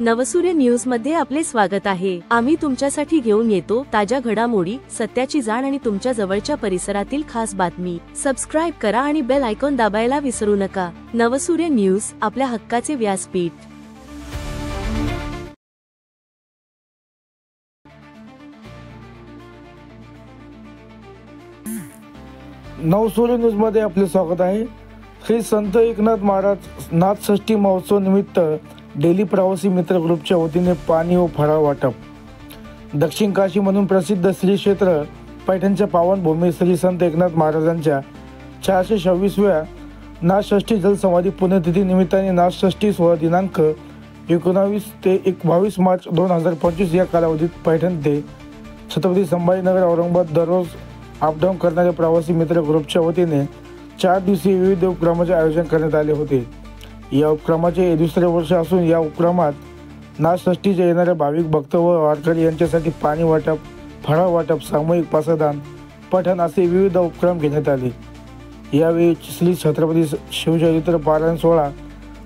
नवसूर्य news मध्ये आपले स्वागत आहे। आम्ही तुमच्यासाठी घेऊन येतो ताज्या घडामोडी, सत्याची जाण आणि तुमच्या जवळच्या परिसरातील खास बातमी। सबस्क्राइब करा आणि बेल आयकॉन दाबायला विसरू नका। नवसूर्य न्यूज, आपल्या हक्काचे व्यासपीठ। नवसूर्य न्यूज मध्ये आपले स्वागत आहे। श्री संत एकनाथ महाराज नाथषष्ठी महोत्सव निमित्त डेली प्रवासी मित्र ग्रुपच्या वतीने पाणी व फराळ वाटप। दक्षिण काशी म्हणून प्रसिद्ध श्री क्षेत्र पैठणच्या पावनभूमी श्री संत एकनाथ महाराजांच्या 426व्या नाथषष्ठी जलसमाधी पुण्यतिथी निमित्ताने नाथषष्ठी सोहळा दिनांक 19 ते 22 मार्च 2025 या कालावधीत पैठण ते छत्रपती संभाजीनगर औरंगाबाद दररोज अपडाऊन करणाऱ्या प्रवासी मित्र ग्रुपच्या वतीने 4 दिवसीय विविध उपक्रमाचे आयोजन करण्यात आले होते। या उपक्रमाचे दुसरे वर्ष असून या उपक्रमात नाथषष्ठीच्या येणाऱ्या भाविक भक्त व वारकरी यांच्यासाठी पाणी वाटप, फराळ वाटप, सामूहिक पासदान, पठण असे विविध उपक्रम घेण्यात आले। यावेळी श्री छत्रपती शिवचरित्र पारायण सोहळा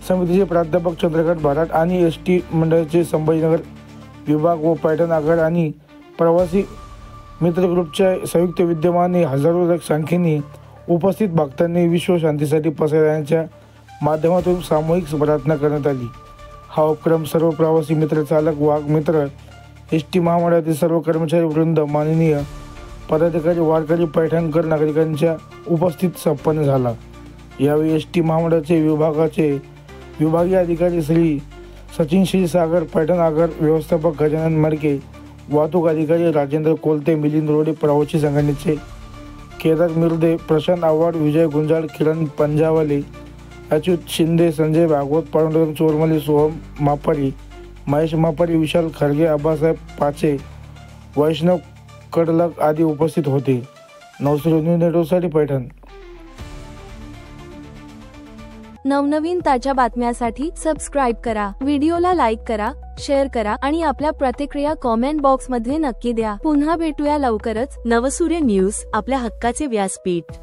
समितीचे प्राध्यापक चंद्रकांत भराट आणि एसटी मंडळाचे संभाजीनगर विभाग व पैठण आगार आणि प्रवासी मित्र ग्रुपच्या संयुक्त विद्यमाने हजारो संख्येने उपस्थित भक्तांनी विश्व शांतीसाठी पसरण्याच्या माध्यमातून सामूहिक प्रार्थना करण्यात आली। हा उपक्रम सर्व प्रवासी मित्र, चालक, वाहक मित्र, एसटी महामंडळातील सर्व कर्मचारी वृंद, माननीय पदाधिकारी, वारकरी, पैठणकर नागरिकांच्या उपस्थित संपन्न झाला। यावेळी एसटी महामंडळाचे विभागीय अधिकारी श्री सचिन क्षीरसागर, पैठण आगार व्यवस्थापक गजानन मडके, वाहतूक अधिकारी राजेंद्र कोलते, मिलिंद रोडे, प्रवासी संघटनेचे केदार मिर्दे, प्रशांत आव्हाड, विजय गुंजाळ, किरण पंजावाले, अच्युत शिंदे, संजय भागवत, पांडुरंग चोरमले, सोहम मापारी, महेश मापारी, विशाल खरगे, आबासाहेब पाचे, वैष्णव कडलक आदी उपस्थित होते। नवसूर्य न्यूज नेटवर्कसाठी पैठण। नवनवीन ताज्या बातम्यांसाठी सबस्क्राइब करा, व्हिडिओला लाईक करा, शेअर करा आणि आपल्या प्रतिक्रिया कमेंट बॉक्स मध्ये नक्की द्या। पुन्हा भेटूया लवकरच। नवसूर्य न्यूज, आपल्या हक्काचे व्यासपीठ।